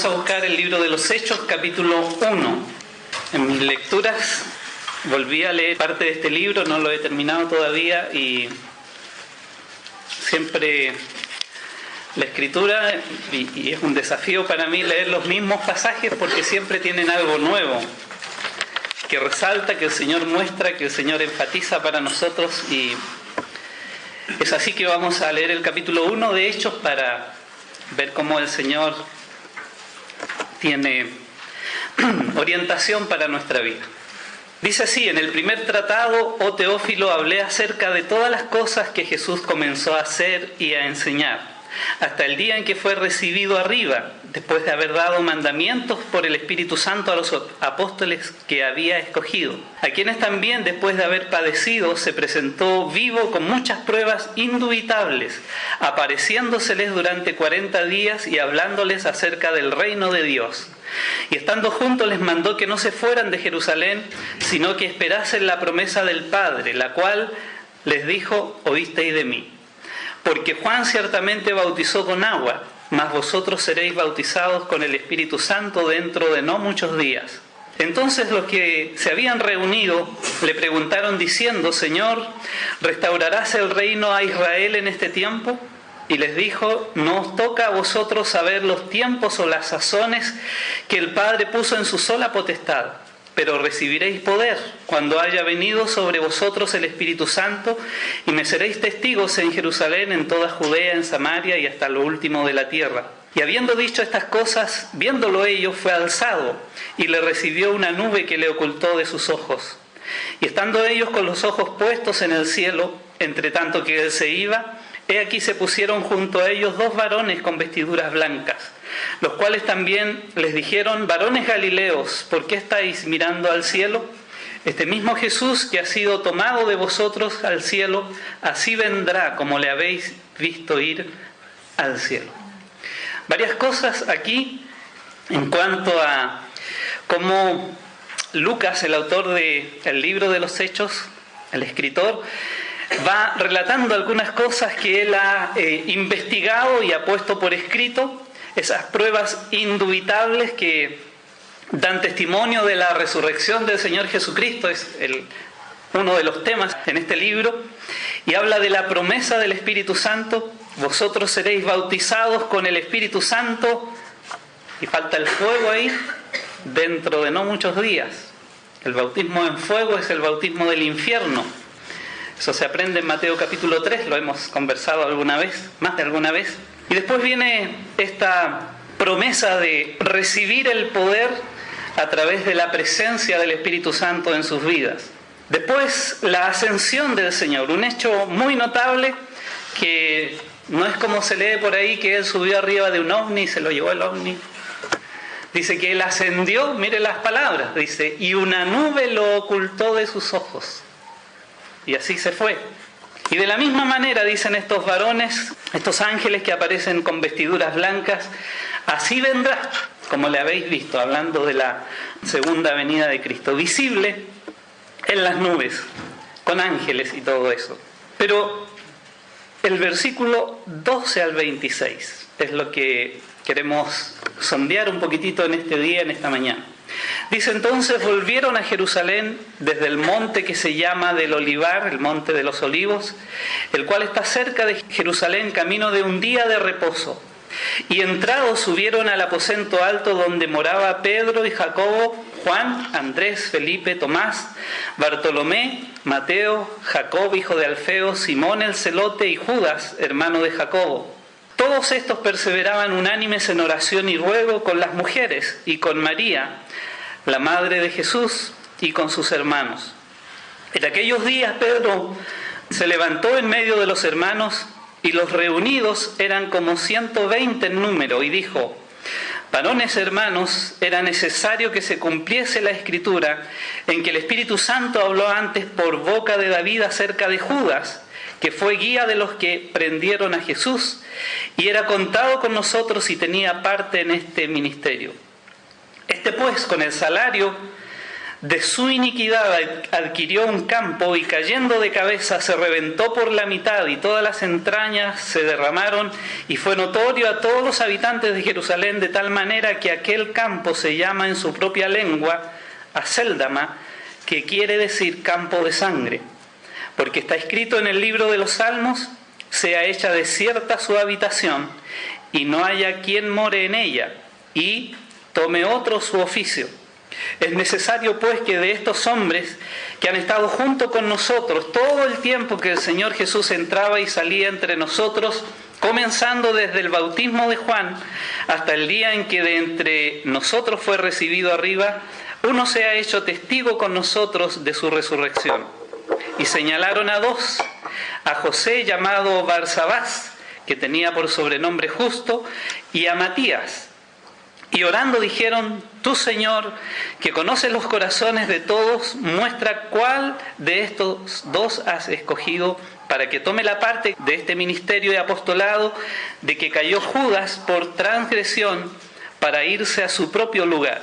Vamos a buscar el libro de los Hechos, capítulo 1. En mis lecturas volví a leer parte de este libro, no lo he terminado todavía, y siempre la escritura, y es un desafío para mí leer los mismos pasajes porque siempre tienen algo nuevo que resalta, que el Señor muestra, que el Señor enfatiza para nosotros, y es así que vamos a leer el capítulo 1 de Hechos para ver cómo el Señor tiene orientación para nuestra vida. Dice así: en el primer tratado, oh Teófilo, hablé acerca de todas las cosas que Jesús comenzó a hacer y a enseñar, hasta el día en que fue recibido arriba, después de haber dado mandamientos por el Espíritu Santo a los apóstoles que había escogido, a quienes también, después de haber padecido, se presentó vivo con muchas pruebas indubitables, apareciéndoseles durante 40 días y hablándoles acerca del reino de Dios. Y estando juntos les mandó que no se fueran de Jerusalén, sino que esperasen la promesa del Padre, la cual les dijo: oísteis de mí. Porque Juan ciertamente bautizó con agua, mas vosotros seréis bautizados con el Espíritu Santo dentro de no muchos días. Entonces los que se habían reunido le preguntaron diciendo: Señor, ¿restaurarás el reino a Israel en este tiempo? Y les dijo: no os toca a vosotros saber los tiempos o las sazones que el Padre puso en su sola potestad, pero recibiréis poder cuando haya venido sobre vosotros el Espíritu Santo, y me seréis testigos en Jerusalén, en toda Judea, en Samaria y hasta lo último de la tierra. Y habiendo dicho estas cosas, viéndolo ellos, fue alzado, y le recibió una nube que le ocultó de sus ojos. Y estando ellos con los ojos puestos en el cielo, entre tanto que él se iba, he aquí se pusieron junto a ellos 2 varones con vestiduras blancas, los cuales también les dijeron: varones Galileos, ¿por qué estáis mirando al cielo? Este mismo Jesús que ha sido tomado de vosotros al cielo, así vendrá como le habéis visto ir al cielo. Varias cosas aquí en cuanto a cómo Lucas, el autor del libro de los Hechos, el escritor, va relatando algunas cosas que él ha investigado y ha puesto por escrito, esas pruebas indubitables que dan testimonio de la resurrección del Señor Jesucristo. Es uno de los temas en este libro, y habla de la promesa del Espíritu Santo: vosotros seréis bautizados con el Espíritu Santo, y falta el fuego ahí, dentro de no muchos días. El bautismo en fuego es el bautismo del infierno. Eso se aprende en Mateo capítulo 3, lo hemos conversado alguna vez, más de alguna vez. Y después viene esta promesa de recibir el poder a través de la presencia del Espíritu Santo en sus vidas. Después, la ascensión del Señor, un hecho muy notable que no es como se lee por ahí, que Él subió arriba de un ovni y se lo llevó el ovni. Dice que Él ascendió, mire las palabras, dice: y una nube lo ocultó de sus ojos. Y así se fue. Y de la misma manera dicen estos varones, estos ángeles que aparecen con vestiduras blancas: así vendrá, como le habéis visto, hablando de la segunda venida de Cristo, visible en las nubes, con ángeles y todo eso. Pero el versículo 12 al 26 es lo que queremos sondear un poquitito en este día, en esta mañana. Dice: entonces volvieron a Jerusalén desde el monte que se llama del Olivar, el monte de los olivos, el cual está cerca de Jerusalén, camino de un día de reposo. Y entrados subieron al aposento alto donde moraba Pedro y Jacobo, Juan, Andrés, Felipe, Tomás, Bartolomé, Mateo, Jacob, hijo de Alfeo, Simón el celote y Judas, hermano de Jacobo. Todos estos perseveraban unánimes en oración y ruego con las mujeres y con María, la madre de Jesús, y con sus hermanos. En aquellos días Pedro se levantó en medio de los hermanos, y los reunidos eran como 120 en número, y dijo: varones hermanos, era necesario que se cumpliese la Escritura en que el Espíritu Santo habló antes por boca de David acerca de Judas, que fue guía de los que prendieron a Jesús, y era contado con nosotros y tenía parte en este ministerio. Este pues, con el salario de su iniquidad adquirió un campo y cayendo de cabeza se reventó por la mitad y todas las entrañas se derramaron y fue notorio a todos los habitantes de Jerusalén de tal manera que aquel campo se llama en su propia lengua Acéldama, que quiere decir campo de sangre, porque está escrito en el libro de los Salmos: sea hecha desierta su habitación y no haya quien more en ella y tome otro su oficio. Es necesario pues que de estos hombres que han estado junto con nosotros todo el tiempo que el Señor Jesús entraba y salía entre nosotros, comenzando desde el bautismo de Juan hasta el día en que de entre nosotros fue recibido arriba, uno se ha hecho testigo con nosotros de su resurrección. Y señalaron a dos, a José llamado Barsabás, que tenía por sobrenombre Justo, y a Matías. Y orando dijeron: tú, Señor, que conoces los corazones de todos, muestra cuál de estos dos has escogido para que tome la parte de este ministerio de apostolado de que cayó Judas por transgresión para irse a su propio lugar.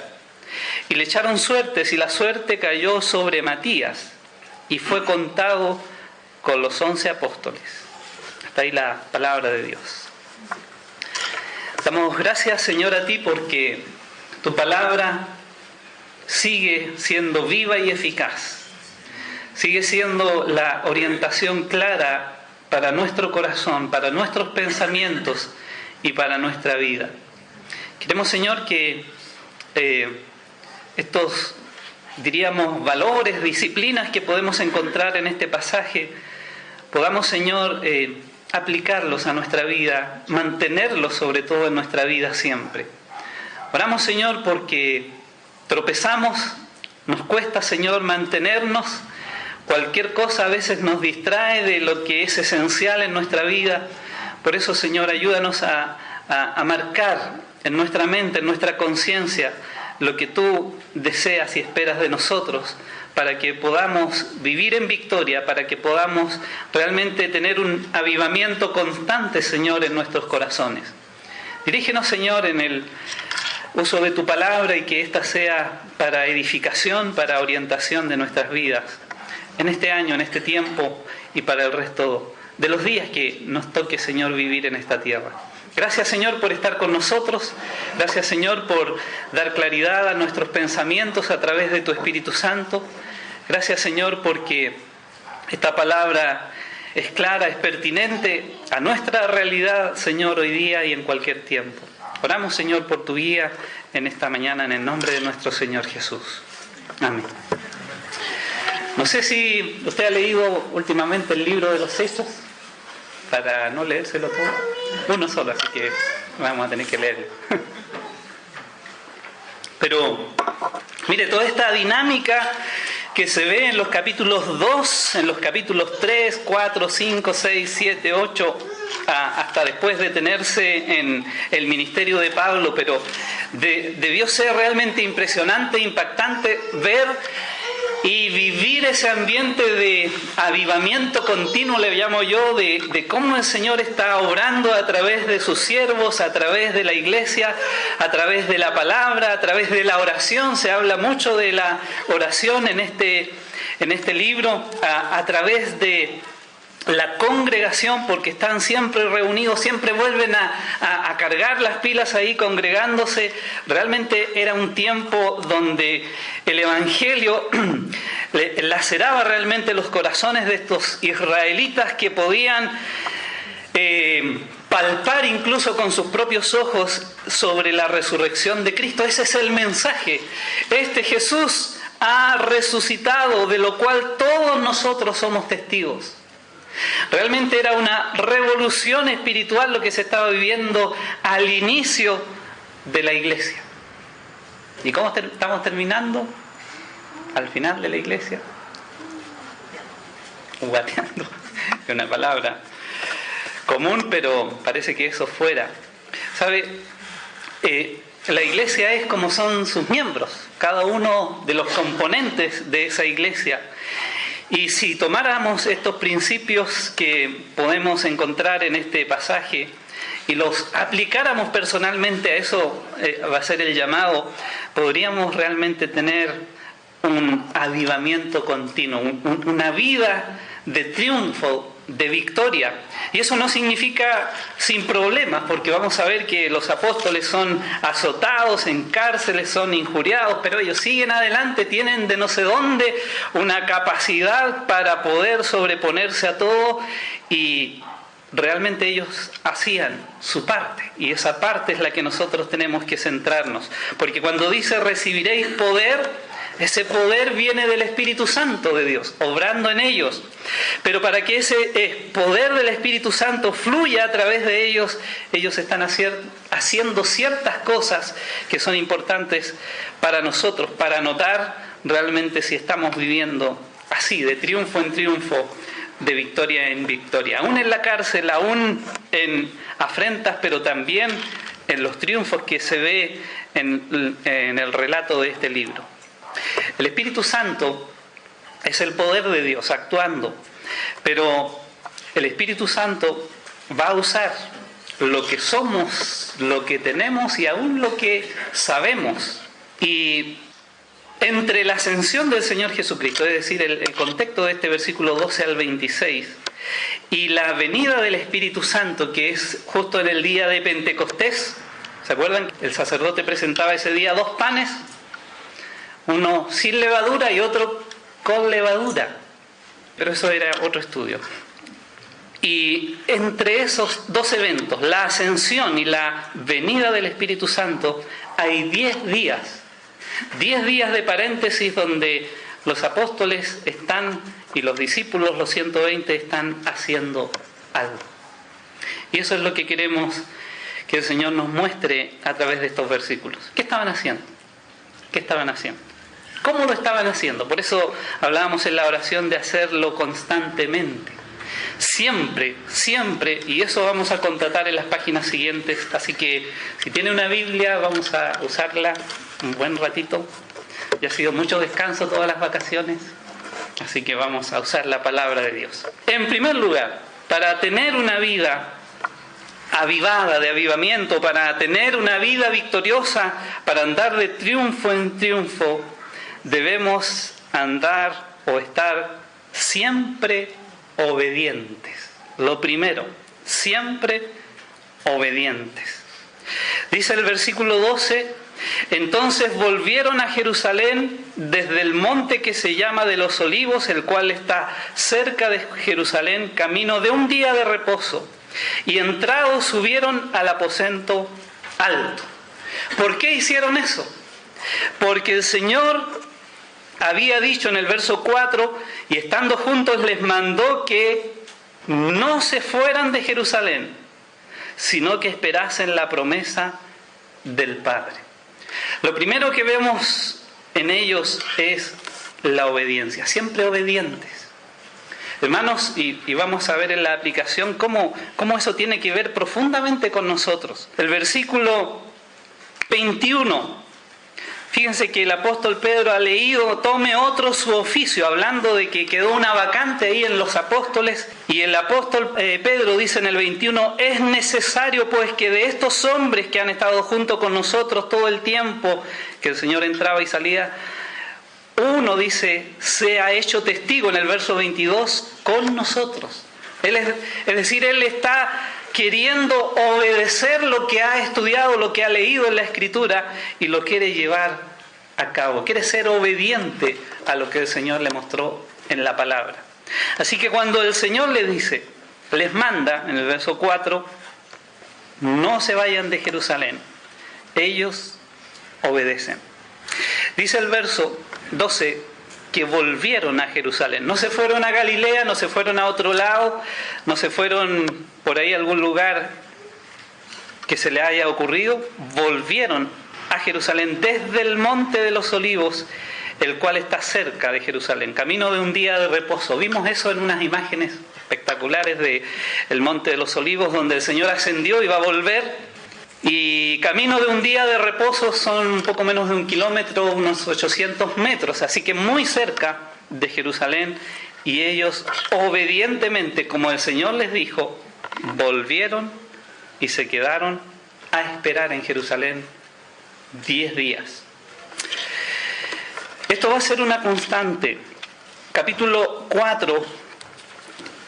Y le echaron suertes y la suerte cayó sobre Matías y fue contado con los 11 apóstoles. Hasta ahí la palabra de Dios. Damos gracias, Señor, a ti porque tu palabra sigue siendo viva y eficaz. Sigue siendo la orientación clara para nuestro corazón, para nuestros pensamientos y para nuestra vida. Queremos, Señor, que estos, diríamos, valores, disciplinas que podemos encontrar en este pasaje, podamos, Señor, aplicarlos a nuestra vida, mantenerlos sobre todo en nuestra vida siempre. Oramos, Señor, porque tropezamos, nos cuesta, Señor, mantenernos. Cualquier cosa a veces nos distrae de lo que es esencial en nuestra vida. Por eso, Señor, ayúdanos a marcar en nuestra mente, en nuestra conciencia, lo que tú deseas y esperas de nosotros, para que podamos vivir en victoria, para que podamos realmente tener un avivamiento constante, Señor, en nuestros corazones. Dirígenos, Señor, en el uso de tu palabra y que ésta sea para edificación, para orientación de nuestras vidas, en este año, en este tiempo y para el resto de los días que nos toque, Señor, vivir en esta tierra. Gracias, Señor, por estar con nosotros. Gracias, Señor, por dar claridad a nuestros pensamientos a través de tu Espíritu Santo. Gracias, Señor, porque esta palabra es clara, es pertinente a nuestra realidad, Señor, hoy día y en cualquier tiempo. Oramos, Señor, por tu guía en esta mañana, en el nombre de nuestro Señor Jesús. Amén. No sé si usted ha leído últimamente el libro de los Hechos, para no leérselo todo. Uno solo, así que vamos a tener que leerlo. Pero, mire, toda esta dinámica que se ve en los capítulos 2, en los capítulos 3, 4, 5, 6, 7, 8, hasta después detenerse en el ministerio de Pablo, pero debió ser realmente impresionante, impactante ver y vivir ese ambiente de avivamiento continuo, le llamo yo, de cómo el Señor está obrando a través de sus siervos, a través de la iglesia, a través de la palabra, a través de la oración. Se habla mucho de la oración en este libro, a través de la congregación, porque están siempre reunidos, siempre vuelven a cargar las pilas ahí congregándose. Realmente era un tiempo donde el Evangelio laceraba realmente los corazones de estos israelitas que podían palpar incluso con sus propios ojos sobre la resurrección de Cristo. Ese es el mensaje. Este Jesús ha resucitado, de lo cual todos nosotros somos testigos. Realmente era una revolución espiritual lo que se estaba viviendo al inicio de la iglesia. ¿Y cómo estamos terminando? Al final de la iglesia. Guateando. Es una palabra común, pero parece que eso fuera. ¿Sabe? La iglesia es como son sus miembros, cada uno de los componentes de esa iglesia. Y si tomáramos estos principios que podemos encontrar en este pasaje y los aplicáramos personalmente a eso, va a ser el llamado, podríamos realmente tener un avivamiento continuo, una vida de triunfo, de victoria. Y eso no significa sin problemas, porque vamos a ver que los apóstoles son azotados, en cárceles, son injuriados, pero ellos siguen adelante, tienen de no sé dónde una capacidad para poder sobreponerse a todo, y realmente ellos hacían su parte, y esa parte es la que nosotros tenemos que centrarnos, porque cuando dice recibiréis poder, ese poder viene del Espíritu Santo de Dios, obrando en ellos. Pero para que ese poder del Espíritu Santo fluya a través de ellos, ellos están haciendo ciertas cosas que son importantes para nosotros, para notar realmente si estamos viviendo así, de triunfo en triunfo, de victoria en victoria. Aún en la cárcel, aún en afrentas, pero también en los triunfos que se ve en el relato de este libro. El Espíritu Santo es el poder de Dios actuando, pero el Espíritu Santo va a usar lo que somos, lo que tenemos y aún lo que sabemos. Y entre la ascensión del Señor Jesucristo, es decir, el contexto de este versículo 12 al 26, y la venida del Espíritu Santo, que es justo en el día de Pentecostés, ¿se acuerdan? El sacerdote presentaba ese día 2 panes, uno sin levadura y otro con levadura. Pero eso era otro estudio. Y entre esos 2 eventos, la ascensión y la venida del Espíritu Santo, hay 10 días. 10 días de paréntesis donde los apóstoles están y los discípulos, los 120, están haciendo algo. Y eso es lo que queremos que el Señor nos muestre a través de estos versículos. ¿Qué estaban haciendo? ¿Qué estaban haciendo? ¿Cómo lo estaban haciendo? Por eso hablábamos en la oración de hacerlo constantemente. Siempre, siempre, y eso vamos a contratar en las páginas siguientes. Así que si tiene una Biblia, vamos a usarla un buen ratito. Ya ha sido mucho descanso todas las vacaciones, así que vamos a usar la palabra de Dios. En primer lugar, para tener una vida avivada, de avivamiento, para tener una vida victoriosa, para andar de triunfo en triunfo, debemos andar o estar siempre obedientes. Lo primero, siempre obedientes. Dice el versículo 12: entonces volvieron a Jerusalén desde el monte que se llama de los Olivos, el cual está cerca de Jerusalén, camino de un día de reposo. Y entrados subieron al aposento alto. ¿Por qué hicieron eso? Porque el Señor había dicho en el verso 4, y estando juntos les mandó que no se fueran de Jerusalén, sino que esperasen la promesa del Padre. Lo primero que vemos en ellos es la obediencia, siempre obedientes. Hermanos, y vamos a ver en la aplicación cómo eso tiene que ver profundamente con nosotros. El versículo 21, fíjense que el apóstol Pedro ha leído: tome otro su oficio, hablando de que quedó una vacante ahí en los apóstoles. Y el apóstol Pedro dice en el 21, es necesario pues que de estos hombres que han estado junto con nosotros todo el tiempo que el Señor entraba y salía, uno, dice, sea hecho testigo en el verso 22 con nosotros. Es decir, él está queriendo obedecer lo que ha estudiado, lo que ha leído en la Escritura, y lo quiere llevar a cabo. Quiere ser obediente a lo que el Señor le mostró en la palabra. Así que cuando el Señor les dice, les manda, en el verso 4, no se vayan de Jerusalén, ellos obedecen. Dice el verso 12 que volvieron a Jerusalén. No se fueron a Galilea, no se fueron a otro lado, no se fueron por ahí a algún lugar que se le haya ocurrido. Volvieron a Jerusalén desde el monte de los Olivos, el cual está cerca de Jerusalén, camino de un día de reposo. Vimos eso en unas imágenes espectaculares del monte de los Olivos, donde el Señor ascendió y va a volver. Y camino de un día de reposo son un poco menos de 1 kilómetro, unos 800 metros, así que muy cerca de Jerusalén. Y ellos obedientemente, como el Señor les dijo, volvieron y se quedaron a esperar en Jerusalén 10 días. Esto va a ser una constante. Capítulo 4,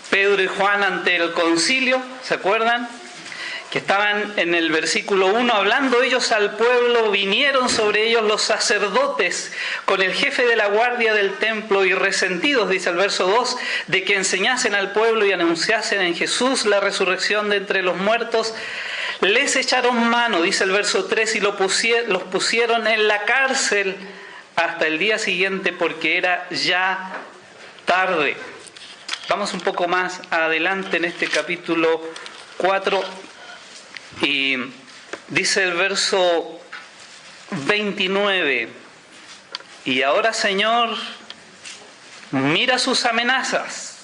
Pedro y Juan ante el concilio, ¿se acuerdan? Que estaban en el versículo 1 hablando ellos al pueblo, vinieron sobre ellos los sacerdotes con el jefe de la guardia del templo y resentidos, dice el verso 2, de que enseñasen al pueblo y anunciasen en Jesús la resurrección de entre los muertos, les echaron mano, dice el verso 3, y los pusieron en la cárcel hasta el día siguiente porque era ya tarde. Vamos un poco más adelante en este capítulo 4. Y dice el verso 29, y ahora, Señor, mira sus amenazas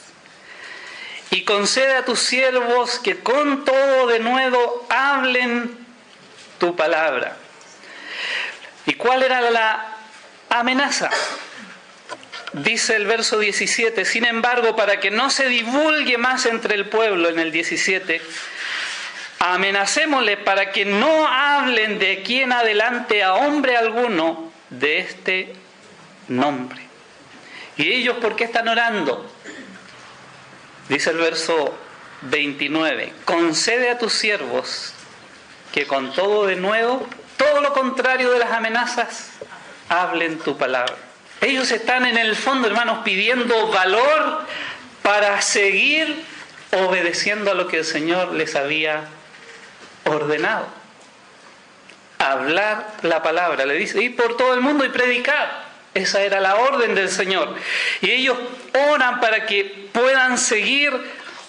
y concede a tus siervos que con todo de nuevo hablen tu palabra. ¿Y cuál era la amenaza? Dice el verso 17, sin embargo, para que no se divulgue más entre el pueblo, en el 17, amenacémosle para que no hablen de aquí en adelante a hombre alguno de este nombre. ¿Y ellos por qué están orando? Dice el verso 29, concede a tus siervos que con todo de nuevo, todo lo contrario de las amenazas, hablen tu palabra. Ellos están en el fondo, hermanos, pidiendo valor para seguir obedeciendo a lo que el Señor les había ordenado. Hablar la palabra, le dice, ir por todo el mundo y predicar. Esa era la orden del Señor. Y ellos oran para que puedan seguir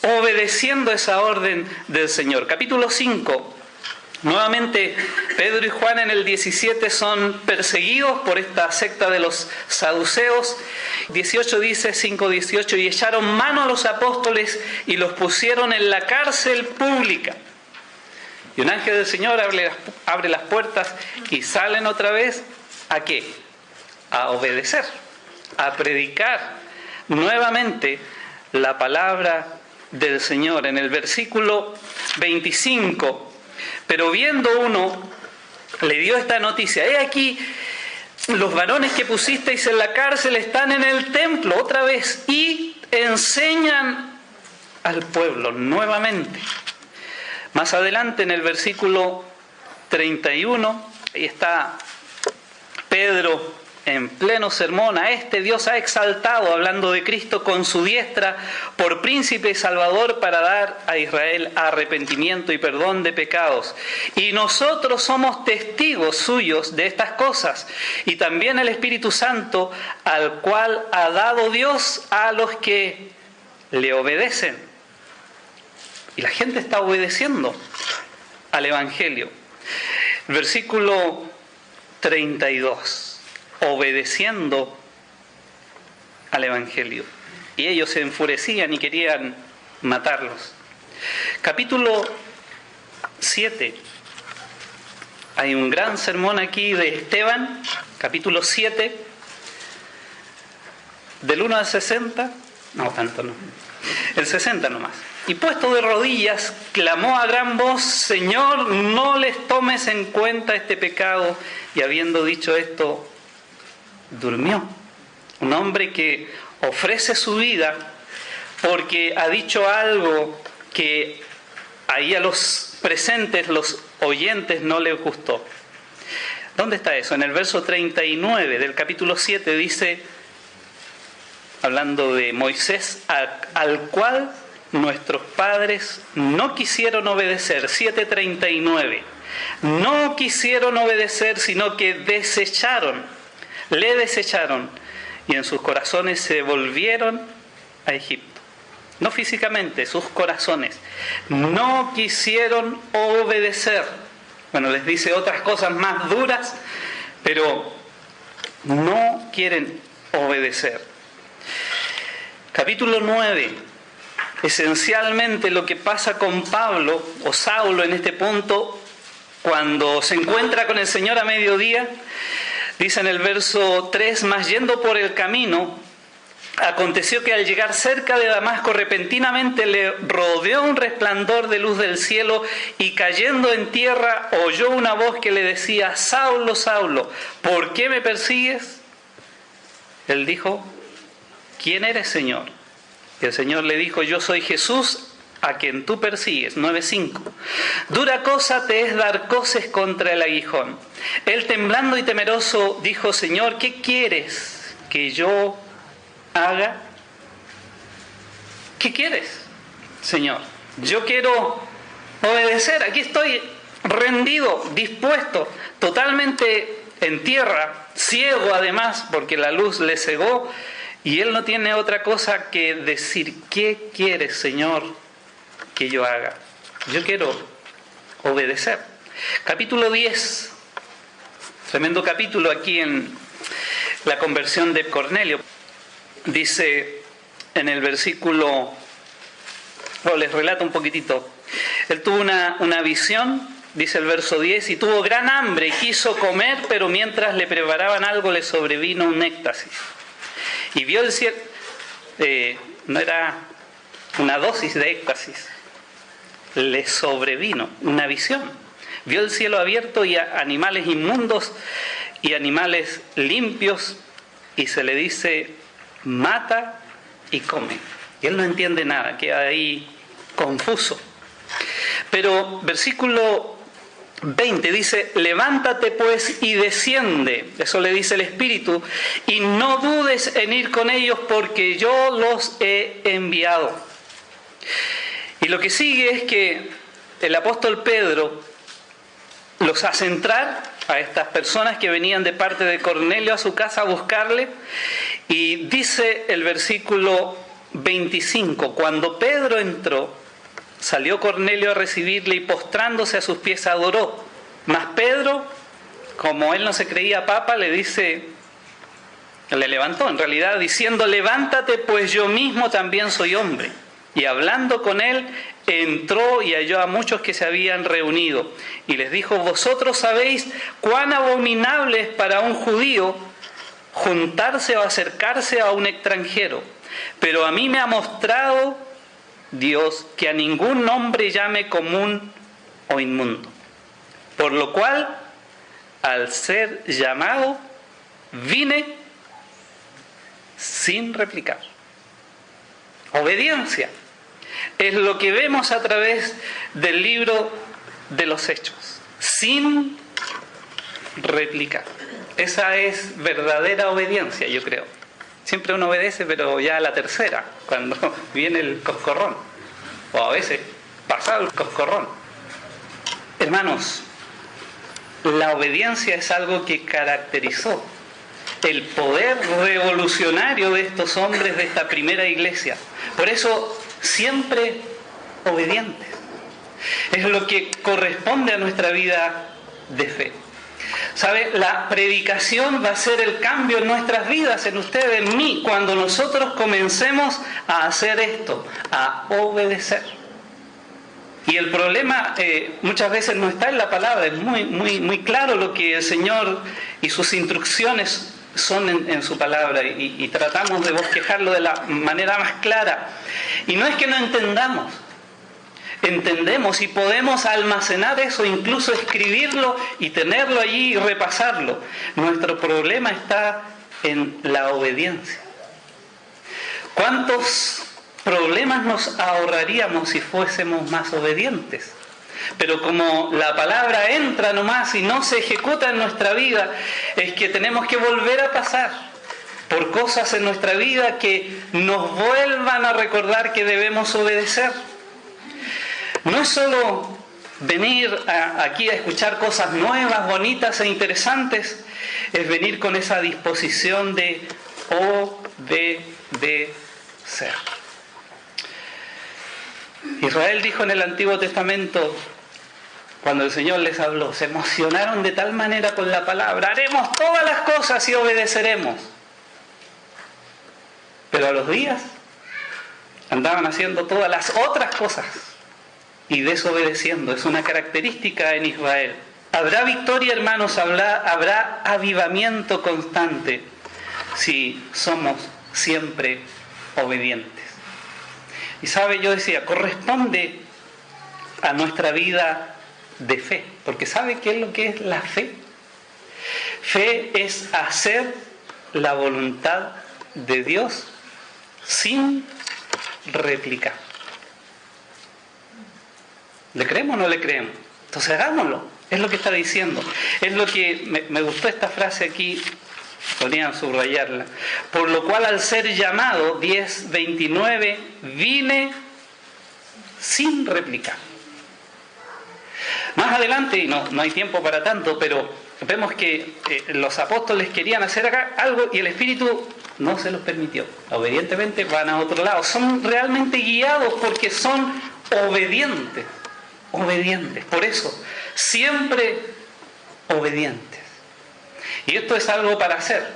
obedeciendo esa orden del Señor. Capítulo 5. Nuevamente, Pedro y Juan en el 17 son perseguidos por esta secta de los saduceos. 18 dice, 5:18, y echaron mano a los apóstoles y los pusieron en la cárcel pública. Y un ángel del Señor abre las puertas y salen otra vez, ¿a qué? A obedecer, a predicar nuevamente la palabra del Señor. En el versículo 25, pero viendo uno, le dio esta noticia, he aquí, los varones que pusisteis en la cárcel están en el templo otra vez y enseñan al pueblo nuevamente. Más adelante en el versículo 31, ahí está Pedro en pleno sermón, a este Dios ha exaltado, hablando de Cristo, con su diestra por príncipe y salvador para dar a Israel arrepentimiento y perdón de pecados. Y nosotros somos testigos suyos de estas cosas, y también el Espíritu Santo, al cual ha dado Dios a los que le obedecen. Y la gente está obedeciendo al Evangelio. Versículo 32. Obedeciendo al Evangelio. Y ellos se enfurecían y querían matarlos. Capítulo 7. Hay un gran sermón aquí de Esteban. Capítulo 7. Del 1 al 60. No, tanto no. El 60 nomás. Y puesto de rodillas, clamó a gran voz, Señor, no les tomes en cuenta este pecado. Y habiendo dicho esto, durmió. Un hombre que ofrece su vida porque ha dicho algo que ahí a los presentes, los oyentes, no les gustó. ¿Dónde está eso? En el verso 39 del capítulo 7 dice, hablando de Moisés, al cual nuestros padres no quisieron obedecer. 7:39. No quisieron obedecer, sino que le desecharon, y en sus corazones se volvieron a Egipto. No físicamente, sus corazones. No quisieron obedecer. Bueno, les dice otras cosas más duras, pero no quieren obedecer. Capítulo 9. Esencialmente lo que pasa con Pablo, o Saulo en este punto, cuando se encuentra con el Señor a mediodía, dice en el verso 3, mas yendo por el camino, aconteció que al llegar cerca de Damasco, repentinamente le rodeó un resplandor de luz del cielo, y cayendo en tierra oyó una voz que le decía, Saulo, Saulo, ¿por qué me persigues? Él dijo, ¿quién eres, Señor? Y el Señor le dijo, yo soy Jesús a quien tú persigues. 9:5. Dura cosa te es dar coces contra el aguijón. Él, temblando y temeroso, dijo, Señor, ¿qué quieres que yo haga? ¿Qué quieres, Señor? Yo quiero obedecer. Aquí estoy rendido, dispuesto, totalmente en tierra, ciego además, porque la luz le cegó, y él no tiene otra cosa que decir, ¿qué quieres, Señor, que yo haga? Yo quiero obedecer. Capítulo 10, tremendo capítulo aquí en la conversión de Cornelio. Dice en el versículo, les relato un poquitito. Él tuvo una visión, dice el verso 10, y tuvo gran hambre y quiso comer, pero mientras le preparaban algo le sobrevino un éxtasis. Y vio el cielo, no era una dosis de éxtasis, le sobrevino una visión. Vio el cielo abierto y animales inmundos y animales limpios, y se le dice, mata y come. Y él no entiende nada, queda ahí confuso. Pero versículo 20 dice, levántate pues y desciende, eso le dice el Espíritu, y no dudes en ir con ellos porque yo los he enviado. Y lo que sigue es que el apóstol Pedro los hace entrar a estas personas que venían de parte de Cornelio a su casa a buscarle, y dice el versículo 25, cuando Pedro entró, salió Cornelio a recibirle y postrándose a sus pies adoró. Mas Pedro, como él no se creía papa, le levantó en realidad diciendo, levántate pues yo mismo también soy hombre. Y hablando con él, entró y halló a muchos que se habían reunido. Y les dijo, vosotros sabéis cuán abominable es para un judío juntarse o acercarse a un extranjero. Pero a mí me ha mostrado Dios que a ningún hombre llame común o inmundo. Por lo cual, al ser llamado, vine sin replicar. Obediencia es lo que vemos a través del libro de los Hechos. Sin replicar. Esa es verdadera obediencia, yo creo. Siempre uno obedece, pero ya a la tercera, cuando viene el coscorrón. O a veces pasado el coscorrón. Hermanos, la obediencia es algo que caracterizó el poder revolucionario de estos hombres de esta primera iglesia. Por eso, siempre obedientes. Es lo que corresponde a nuestra vida de fe. ¿Sabe? La predicación va a ser el cambio en nuestras vidas, en usted, en mí, cuando nosotros comencemos a hacer esto, a obedecer. Y el problema muchas veces no está en la palabra, es muy claro lo que el Señor y sus instrucciones son en su palabra, y tratamos de bosquejarlo de la manera más clara. Y no es que no entendamos. Entendemos y podemos almacenar eso, incluso escribirlo y tenerlo allí y repasarlo. Nuestro problema está en la obediencia. ¿Cuántos problemas nos ahorraríamos si fuésemos más obedientes? Pero como la palabra entra nomás y no se ejecuta en nuestra vida, es que tenemos que volver a pasar por cosas en nuestra vida que nos vuelvan a recordar que debemos obedecer. No es solo venir aquí a escuchar cosas nuevas, bonitas e interesantes, es venir con esa disposición de obedecer. Israel dijo en el Antiguo Testamento, cuando el Señor les habló, se emocionaron de tal manera con la palabra, haremos todas las cosas y obedeceremos. Pero a los días andaban haciendo todas las otras cosas y desobedeciendo. Es una característica en Israel. Habrá victoria, hermanos, habrá avivamiento constante si somos siempre obedientes. Y sabe, yo decía, corresponde a nuestra vida de fe, porque ¿sabe qué es lo que es la fe? Fe es hacer la voluntad de Dios sin réplica. ¿Le creemos o no le creemos? Entonces hagámoslo. Es lo que está diciendo. Es lo que me gustó esta frase aquí, podrían subrayarla. Por lo cual, al ser llamado, 10:29, vine sin réplica. Más adelante, y no hay tiempo para tanto, pero vemos que los apóstoles querían hacer acá algo y el Espíritu no se los permitió. Obedientemente van a otro lado. Son realmente guiados porque son obedientes. Obedientes. Por eso, siempre obedientes. Y esto es algo para hacer.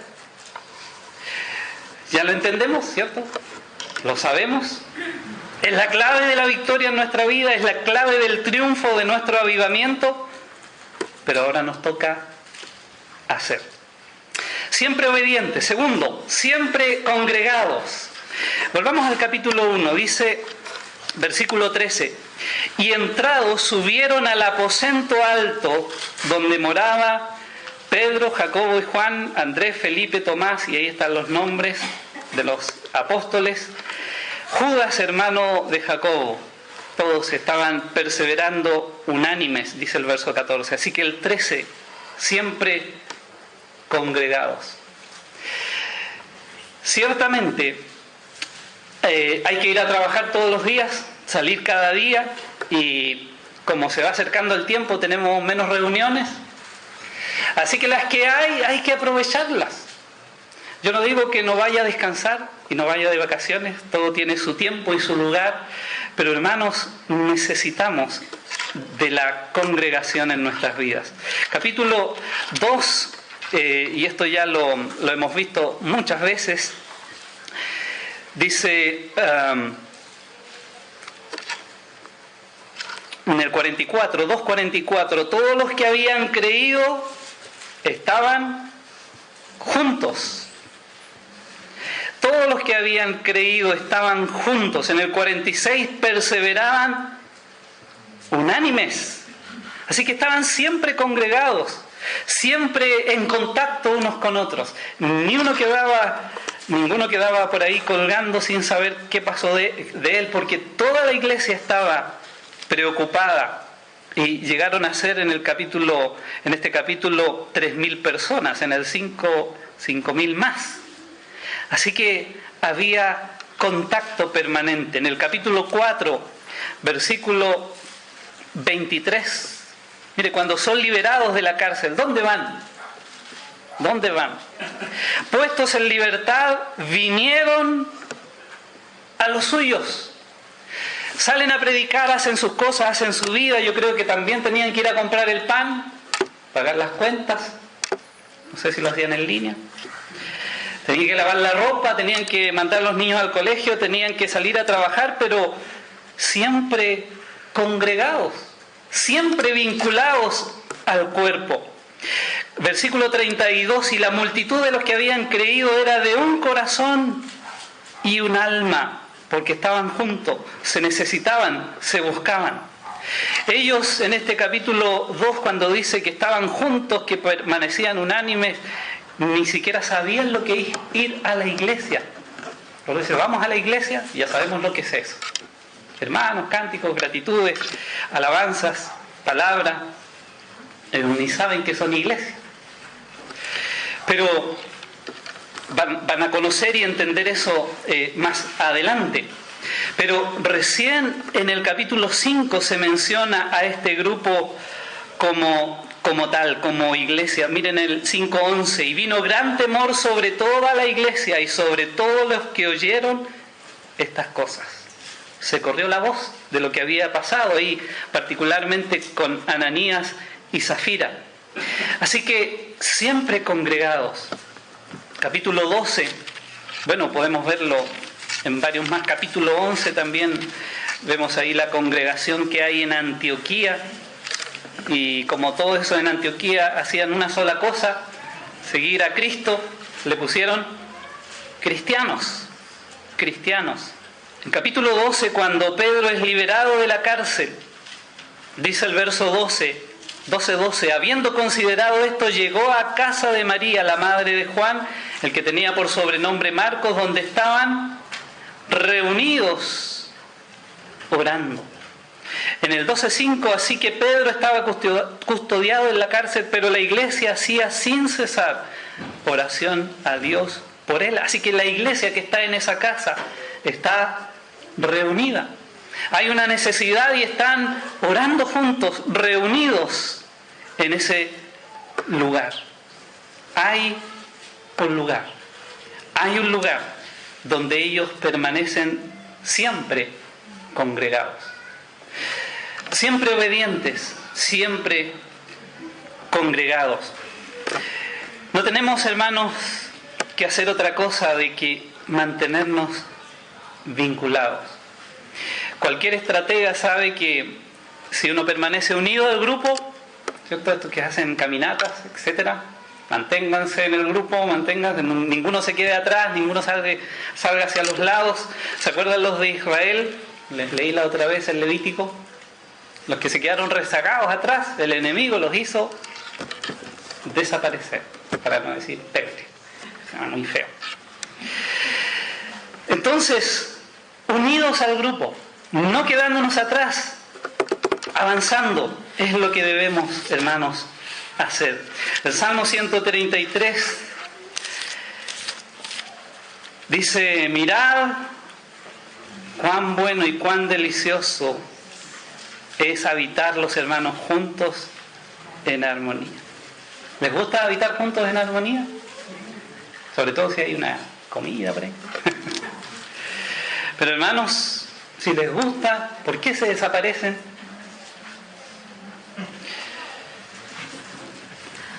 Ya lo entendemos, ¿cierto? Lo sabemos. Es la clave de la victoria en nuestra vida, es la clave del triunfo de nuestro avivamiento, pero ahora nos toca hacer. Siempre obedientes. Segundo, siempre congregados. Volvamos al capítulo 1, dice, versículo 13, y entrados subieron al aposento alto donde moraba Pedro, Jacobo y Juan, Andrés, Felipe, Tomás, y ahí están los nombres de los apóstoles, Judas, hermano de Jacobo. Todos estaban perseverando unánimes, dice el verso 14. Así que el 13, siempre congregados. Ciertamente, hay que ir a trabajar todos los días, salir cada día, y como se va acercando el tiempo tenemos menos reuniones. Así que las que hay que aprovecharlas. Yo no digo que no vaya a descansar y no vaya de vacaciones, todo tiene su tiempo y su lugar, pero hermanos, necesitamos de la congregación en nuestras vidas. Capítulo 2, y esto ya lo hemos visto muchas veces, dice en el 44, 2:44, todos los que habían creído estaban juntos. Todos los que habían creído estaban juntos. En el 46 perseveraban unánimes. Así que estaban siempre congregados, siempre en contacto unos con otros. Ninguno quedaba por ahí colgando sin saber qué pasó de él, porque toda la iglesia estaba preocupada. Y llegaron a ser en este capítulo 3.000 personas, en el 5.000 más. Así que había contacto permanente. En el capítulo 4, versículo 23, mire, cuando son liberados de la cárcel, ¿dónde van? ¿Dónde van? Puestos en libertad, vinieron a los suyos. Salen a predicar, hacen sus cosas, hacen su vida. Yo creo que también tenían que ir a comprar el pan, pagar las cuentas. No sé si lo hacían en línea. Tenían que lavar la ropa, tenían que mandar a los niños al colegio, tenían que salir a trabajar, pero siempre congregados, siempre vinculados al cuerpo. Versículo 32, y la multitud de los que habían creído era de un corazón y un alma, porque estaban juntos, se necesitaban, se buscaban. Ellos en este capítulo 2, cuando dice que estaban juntos, que permanecían unánimes, ni siquiera sabían lo que es ir a la iglesia. Cuando dice, vamos a la iglesia, ya sabemos lo que es eso. Hermanos, cánticos, gratitudes, alabanzas, palabra, ni saben que son iglesias. Pero van a conocer y entender eso más adelante. Pero recién en el capítulo 5 se menciona a este grupo como tal, como iglesia. Miren el 5:11, y vino gran temor sobre toda la iglesia y sobre todos los que oyeron estas cosas. Se corrió la voz de lo que había pasado ahí, particularmente con Ananías y Zafira. Así que siempre congregados. Capítulo 12, bueno, podemos verlo en varios más. Capítulo 11 también vemos ahí la congregación que hay en Antioquía. Y como todo eso en Antioquía hacían una sola cosa, seguir a Cristo, le pusieron cristianos. En capítulo 12, cuando Pedro es liberado de la cárcel, dice el verso 12, 12:12. Habiendo considerado esto, llegó a casa de María, la madre de Juan, el que tenía por sobrenombre Marcos, donde estaban reunidos orando. En el 12:5, así que Pedro estaba custodiado en la cárcel, pero la iglesia hacía sin cesar oración a Dios por él. Así que la iglesia que está en esa casa está reunida. Hay una necesidad y están orando juntos, reunidos en ese lugar. Hay un lugar donde ellos permanecen siempre congregados, siempre obedientes, siempre congregados. No tenemos, hermanos, que hacer otra cosa de que mantenernos vinculados. Cualquier estratega sabe que si uno permanece unido al grupo, ¿cierto? Estos que hacen caminatas, etcétera, manténganse en el grupo, ninguno se quede atrás, ninguno salga hacia los lados. ¿Se acuerdan los de Israel? Les leí la otra vez el Levítico. Los que se quedaron rezagados atrás, el enemigo los hizo desaparecer, para no decir pérdida. Muy feo. Entonces, unidos al grupo, no quedándonos atrás, avanzando, es lo que debemos, hermanos, hacer. El Salmo 133 dice: mirad cuán bueno y cuán delicioso es habitar los hermanos juntos en armonía. ¿Les gusta habitar juntos en armonía? Sobre todo si hay una comida por ahí. Pero hermanos, si les gusta, ¿por qué se desaparecen?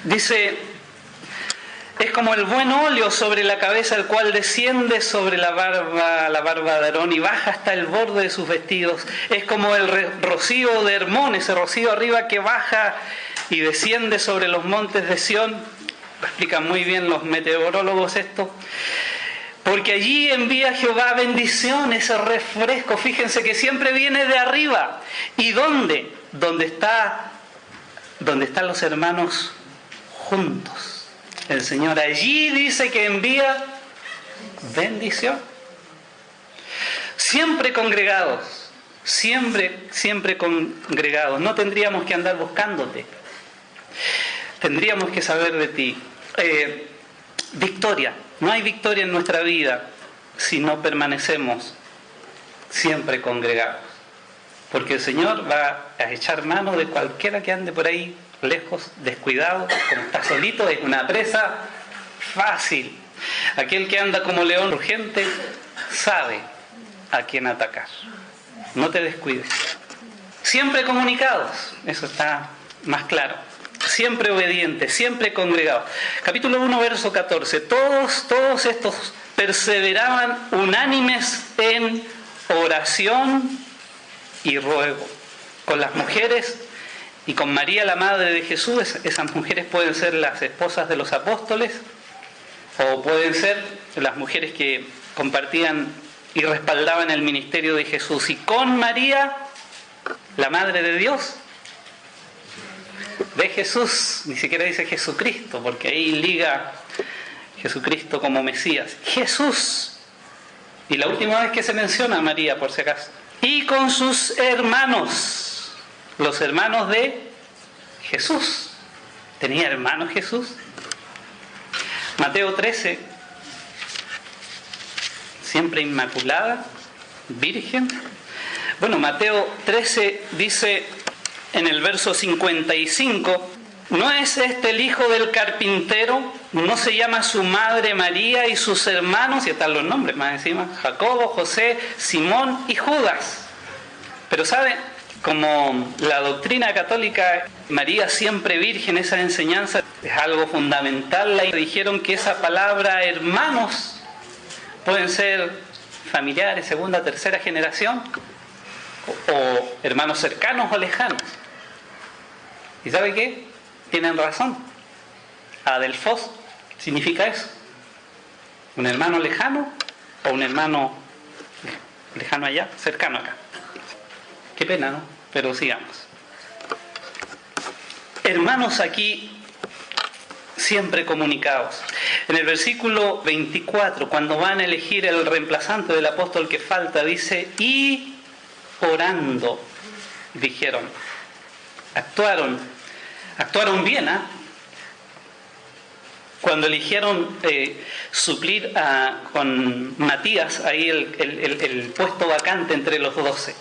Dice: es como el buen óleo sobre la cabeza, el cual desciende sobre la barba de Aarón y baja hasta el borde de sus vestidos. Es como el rocío de Hermón, ese rocío arriba que baja y desciende sobre los montes de Sión. Lo explican muy bien los meteorólogos esto. Porque allí envía Jehová bendición, ese refresco. Fíjense que siempre viene de arriba. ¿Y dónde? Donde están los hermanos juntos. El Señor allí dice que envía bendición. Siempre congregados. Siempre congregados. No tendríamos que andar buscándote. Tendríamos que saber de ti. Victoria. No hay victoria en nuestra vida si no permanecemos siempre congregados. Porque el Señor va a echar mano de cualquiera que ande por ahí lejos, descuidado, como está solito, es una presa fácil. Aquel que anda como león urgente sabe a quién atacar. No te descuides. Siempre comunicados, eso está más claro. Siempre obedientes, siempre congregados. Capítulo 1, verso 14. Todos estos perseveraban unánimes en oración y ruego. Con las mujeres y con María, la madre de Jesús. Esas mujeres pueden ser las esposas de los apóstoles o pueden ser las mujeres que compartían y respaldaban el ministerio de Jesús. Y con María, la madre de Dios, de Jesús, ni siquiera dice Jesucristo, porque ahí liga Jesucristo como Mesías. Jesús. Y la última vez que se menciona a María, por si acaso. Y con sus hermanos, los hermanos de Jesús. ¿Tenía hermanos Jesús? Mateo 13, siempre inmaculada, virgen. Bueno, Mateo 13 dice en el verso 55, ¿no es este el hijo del carpintero? ¿No se llama su madre María y sus hermanos? Y están los nombres más encima: Jacobo, José, Simón y Judas. Pero ¿sabe? Como la doctrina católica, María siempre virgen, esa enseñanza es algo fundamental. Le dijeron que esa palabra hermanos pueden ser familiares, segunda, tercera generación, o hermanos cercanos o lejanos. ¿Y sabe qué? Tienen razón. Adelfos significa eso. Un hermano lejano o un hermano lejano allá, cercano acá. Qué pena, ¿no? Pero sigamos. hermanos aquí siempre comunicados. En el versículo 24, cuando van a elegir el reemplazante del apóstol que falta, dice, y orando, dijeron. Actuaron bien, ¿eh? Cuando eligieron suplir con Matías ahí el puesto vacante entre los 12.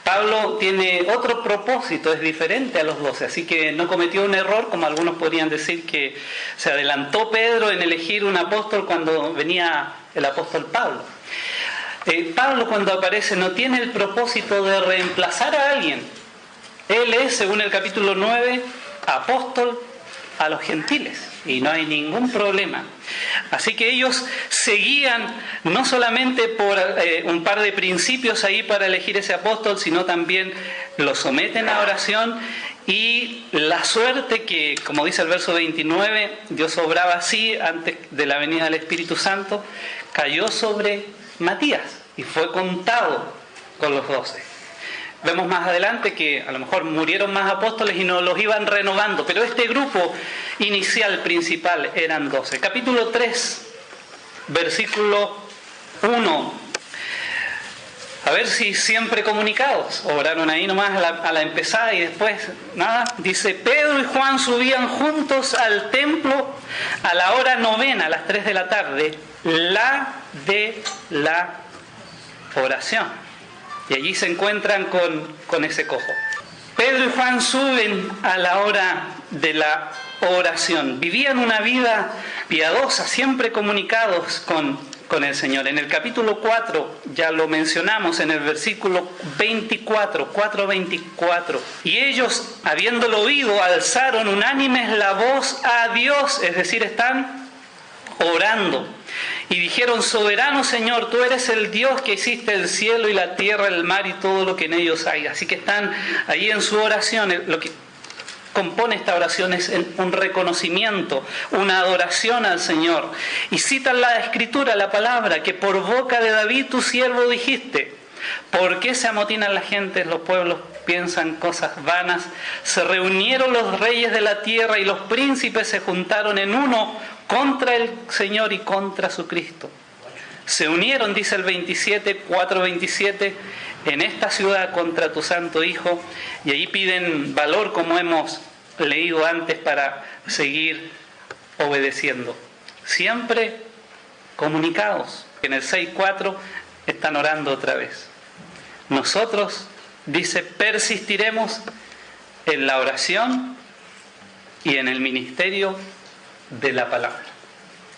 Pablo tiene otro propósito, es diferente a los 12, así que no cometió un error, como algunos podrían decir que se adelantó Pedro en elegir un apóstol cuando venía el apóstol Pablo. Pablo, cuando aparece, no tiene el propósito de reemplazar a alguien. Él es, según el capítulo 9, apóstol a los gentiles y no hay ningún problema. Así que ellos seguían no solamente por un par de principios ahí para elegir ese apóstol, sino también lo someten a oración, y la suerte que, como dice el verso 29, Dios obraba así antes de la venida del Espíritu Santo, cayó sobre Matías y fue contado con los 12. Vemos más adelante que a lo mejor murieron más apóstoles y no los iban renovando, pero este grupo inicial, principal, eran 12. Capítulo 3, versículo 1. A ver si siempre comunicados. Oraron ahí nomás a la empezada y después nada. Dice, Pedro y Juan subían juntos al templo a la hora 9, a las 3 de la tarde, la de la oración. Y allí se encuentran con ese cojo. Pedro y Juan suben a la hora de la oración. Vivían una vida piadosa, siempre comunicados con el Señor. En el capítulo 4, ya lo mencionamos, en el versículo 24, 4:24. Y ellos, habiéndolo oído, alzaron unánimes la voz a Dios, es decir, están orando. Y dijeron, soberano Señor, tú eres el Dios que hiciste el cielo y la tierra, el mar y todo lo que en ellos hay. Así que están ahí en su oración. Lo que compone esta oración es un reconocimiento, una adoración al Señor. Y citan la Escritura, la palabra, que por boca de David tu siervo dijiste, ¿por qué se amotinan las gentes, los pueblos piensan cosas vanas? Se reunieron los reyes de la tierra y los príncipes se juntaron en uno contra el Señor y contra su Cristo. Se unieron, dice el 4:27, en esta ciudad contra tu santo Hijo, y allí piden valor, como hemos leído antes, para seguir obedeciendo. Siempre comunicados. En el 6:4 están orando otra vez. Nosotros, dice, persistiremos en la oración y en el ministerio de la palabra.